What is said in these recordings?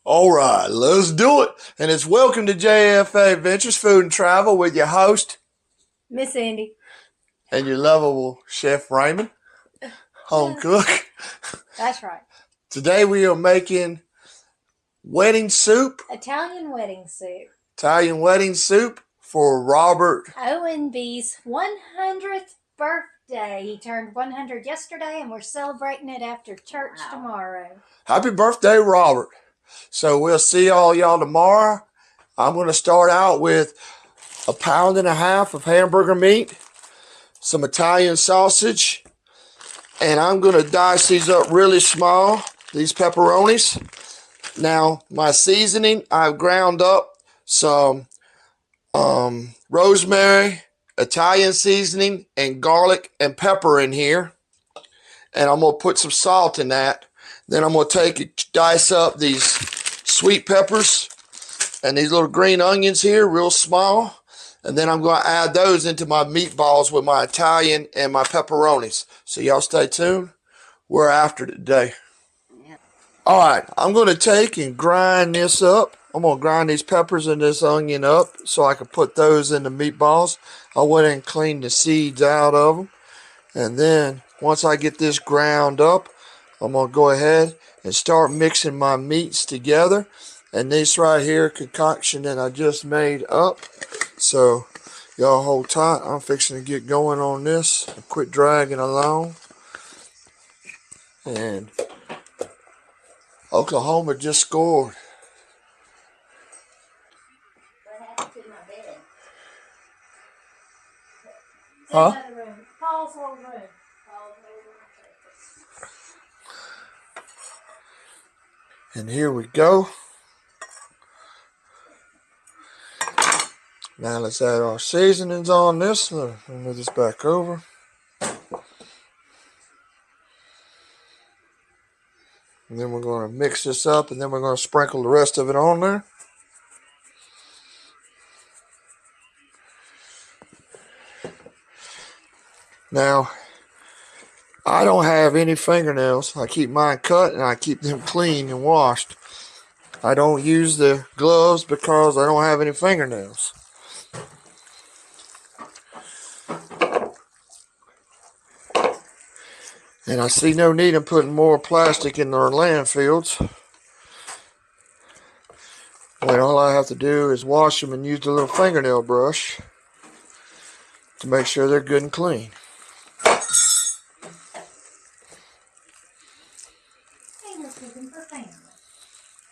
All right, let's do it. And it's welcome to JFA Adventures Food and Travel with your host, Miss Andy. And your lovable Chef Raymond, home cook. That's right. Today we are making wedding soup. Italian wedding soup. Italian wedding soup for Robert Ownby's 100th birthday. He turned 100 yesterday, and we're celebrating it after church tomorrow. Happy birthday, Robert. So we'll see all y'all tomorrow. I'm going to start out with 1.5 pounds of hamburger meat, some Italian sausage, and I'm going to dice these up really small, these pepperonis. Now, my seasoning, I've ground up some rosemary, Italian seasoning, and garlic and pepper in here. And I'm going to put some salt in that. Then I'm going to dice up these sweet peppers and these little green onions here, real small. And then I'm going to add those into my meatballs with my Italian and my pepperonis. So y'all stay tuned. We're after it today. All right, I'm going to take and grind this up. I'm going to grind these peppers and this onion up so I can put those in the meatballs. I went and cleaned the seeds out of them. And then once I get this ground up, I'm going to go ahead and start mixing my meats together. And this right here, concoction that I just made up. So y'all hold tight. I'm fixing to get going on this and quit dragging along. And Oklahoma just scored. Huh? Paul's whole room. And here we go. Now let's add our seasonings on this. Let me move this back over. And then we're going to mix this up, and then we're going to sprinkle the rest of it on there. Now, I don't have any fingernails. I keep mine cut and I keep them clean and washed. I don't use the gloves because I don't have any fingernails. And I see no need in putting more plastic in our landfills, when all I have to do is wash them and use the little fingernail brush to make sure they're good and clean.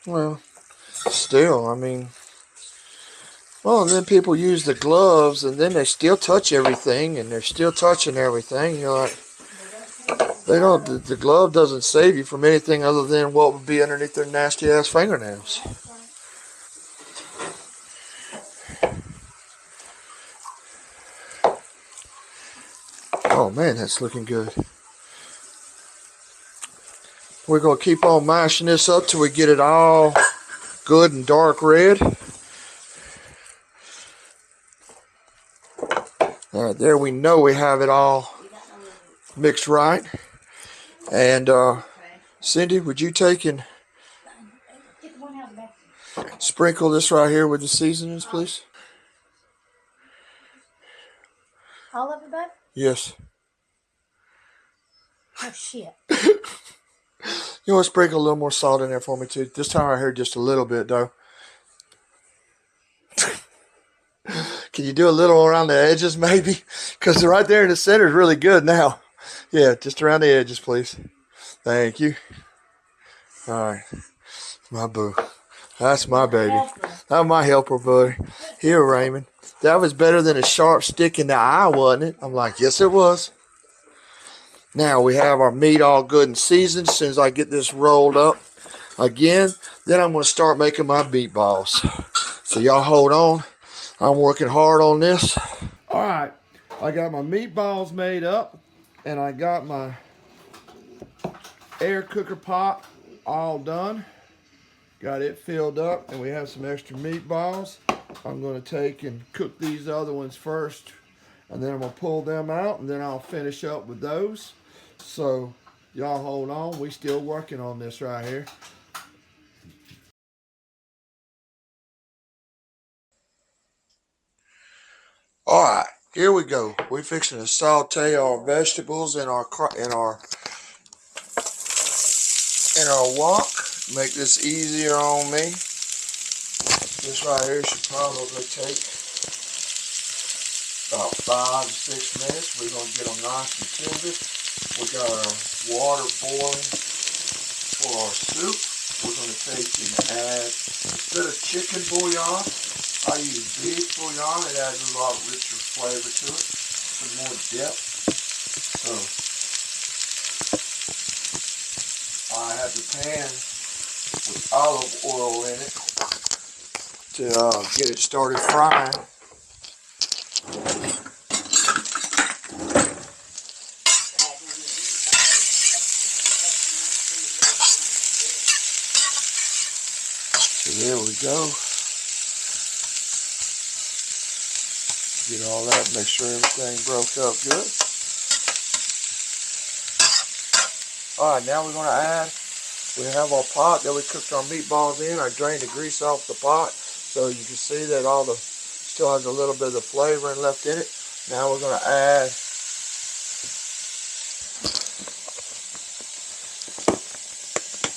Well, still, I mean, well, and then people use the gloves and then they still touch everything and they're still touching everything. You're like, they don't, the glove doesn't save you from anything other than what would be underneath their nasty ass fingernails. Oh man, that's looking good. We're going to keep on mashing this up till we get it all good and dark red. All right, there we know we have it all mixed right. And Cindy, would you take and sprinkle this right here with the seasonings, please? All of it, bud? Yes. Oh, shit. You want to sprinkle a little more salt in there for me, too? This time right here, just a little bit, though. Can you do a little around the edges, maybe? Because right there in the center is really good now. Yeah, just around the edges, please. Thank you. All right. My boo. That's my baby. That's my helper, buddy. Here, Raymond. That was better than a sharp stick in the eye, wasn't it? I'm like, yes, it was. Now we have our meat all good and seasoned. As soon as I get this rolled up again, then I'm going to start making my meatballs. So y'all hold on. I'm working hard on this. All right. I got my meatballs made up, and I got my air cooker pot all done. Got it filled up, and we have some extra meatballs. I'm going to take and cook these other ones first, and then I'm going to pull them out, and then I'll finish up with those. So y'all hold on. We still working on this right here. All right, here we go. We're fixing to saute our vegetables in our wok. Make this easier on me. This right here should probably take about 5 to 6 minutes. We're gonna get them nice and tender. We got our water boiling for our soup. We're gonna take and add, instead of chicken bouillon, I use beef bouillon. It adds a lot richer flavor to it, some more depth. So I have the pan with olive oil in it to get it started frying. So there we go. Get all that, make sure everything broke up good. Alright, now we're going to add, we have our pot that we cooked our meatballs in. I drained the grease off the pot so you can see that all the, still has a little bit of the flavoring left in it. Now we're going to add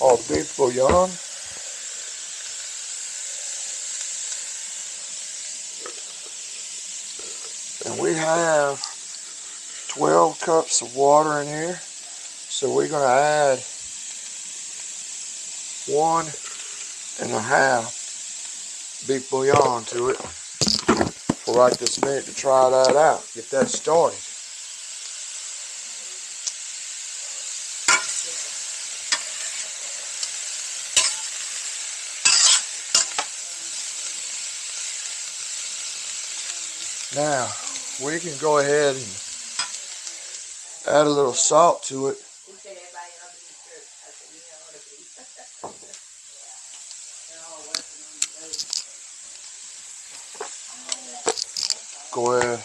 our beef bouillon. And we have 12 cups of water in here. So we're going to add 1.5 beef bouillon to it for right this minute to try that out. Get that started. Now, we can go ahead and add a little salt to it. Go ahead.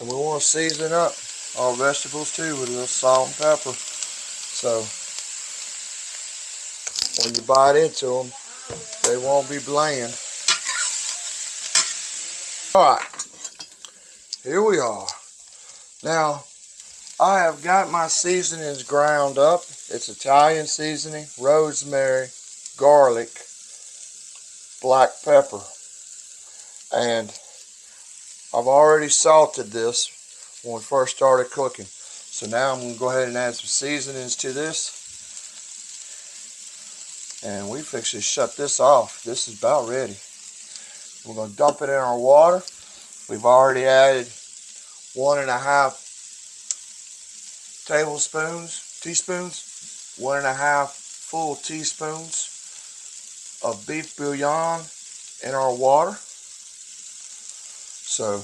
And we want to season up our vegetables too with a little salt and pepper. So, when you bite into them, they won't be bland. Alright. Here we are. Now, I have got my seasonings ground up. It's Italian seasoning, rosemary, garlic, black pepper. And I've already salted this when we first started cooking. So now I'm going to go ahead and add some seasonings to this. And we fix to shut this off. This is about ready. We're going to dump it in our water. We've already added 1.5 teaspoons, 1.5 full teaspoons of beef bouillon in our water. So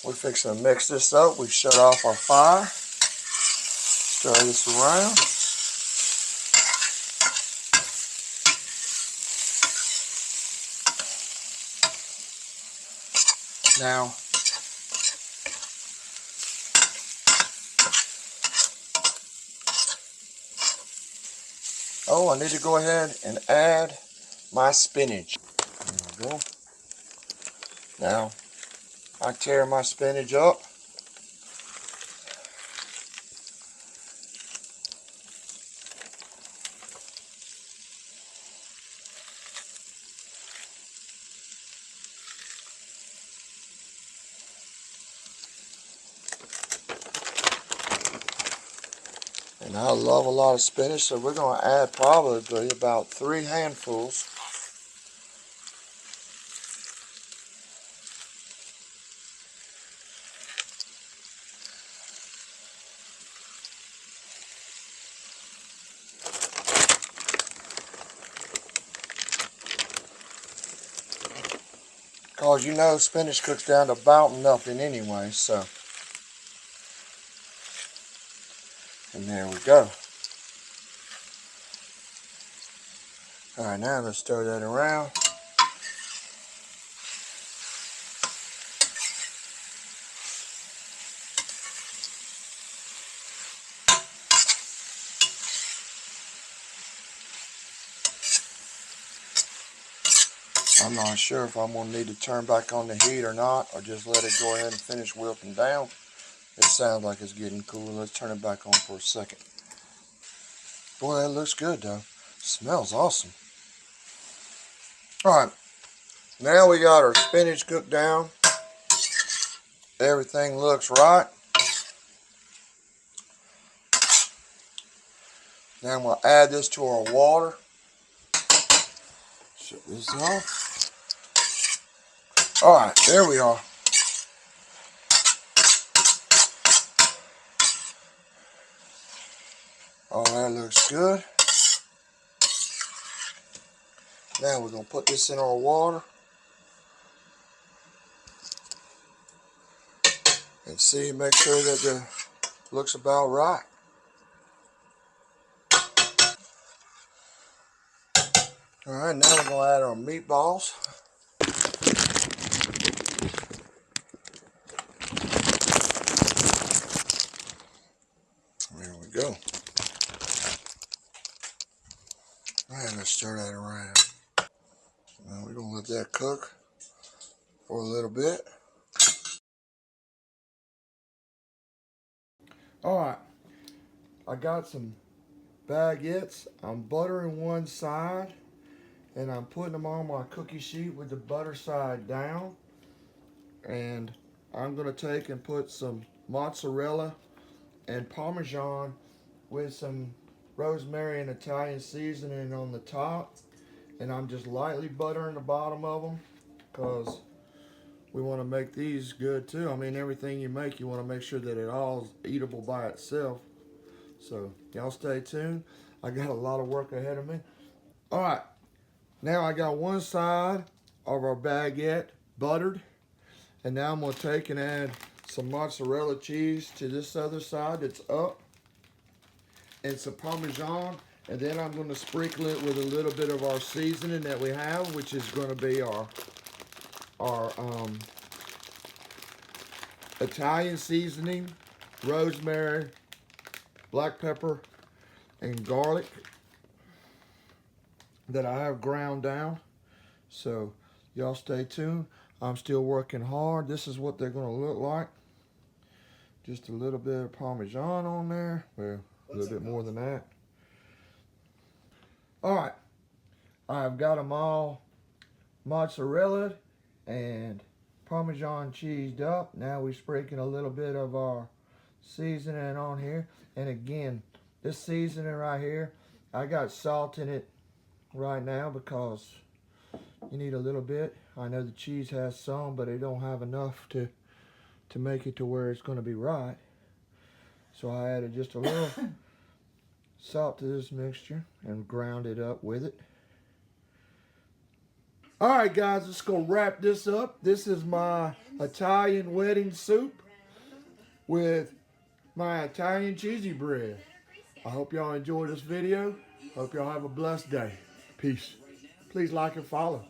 we're fixing to mix this up. We've shut off our fire. Stir this around. Now, oh, I need to go ahead and add my spinach. There we go. Now, I tear my spinach up. And I love a lot of spinach, so we're going to add probably about 3 handfuls. Because you know spinach cooks down to about nothing anyway, so. And there we go. Alright, now let's stir that around. I'm not sure if I'm going to need to turn back on the heat or not, or just let it go ahead and finish wilting down. It sounds like it's getting cooler. Let's turn it back on for a second. Boy, that looks good though. Smells awesome. Alright, now we got our spinach cooked down. Everything looks right. Now I'm going to add this to our water. Shut this off. Alright, there we are. Oh, that looks good. Now we're going to put this in our water and see, make sure that it looks about right. Alright, now we're going to add our meatballs. There we go. Alright, let's stir that around. Now we're going to let that cook for a little bit. Alright, I got some baguettes. I'm buttering one side and I'm putting them on my cookie sheet with the butter side down. And I'm going to take and put some mozzarella and Parmesan with some rosemary and Italian seasoning on the top. And I'm just lightly buttering the bottom of them because we want to make these good too. I mean, everything you make, you want to make sure that it all is eatable by itself. So y'all stay tuned. I got a lot of work ahead of me. All right, now I got one side of our baguette buttered, and now I'm going to take and add some mozzarella cheese to this other side that's up, and some Parmesan, and then I'm going to sprinkle it with a little bit of our seasoning that we have, which is going to be our Italian seasoning, rosemary, black pepper, and garlic that I have ground down. So y'all stay tuned. I'm still working hard. This is what they're going to look like. Just a little bit of Parmesan on there. Well, a little bit more than that. All right, I've got them all mozzarella and Parmesan cheesed up. Now we're sprinkling a little bit of our seasoning on here. And again, this seasoning right here, I got salt in it right now because you need a little bit. I know the cheese has some, but it don't have enough to make it to where it's going to be right. So I added just a little salt to this mixture and ground it up with it. All right, guys, let's go wrap this up. This is my Italian wedding soup with my Italian cheesy bread. I hope y'all enjoyed this video. Hope y'all have a blessed day. Peace. Please like and follow.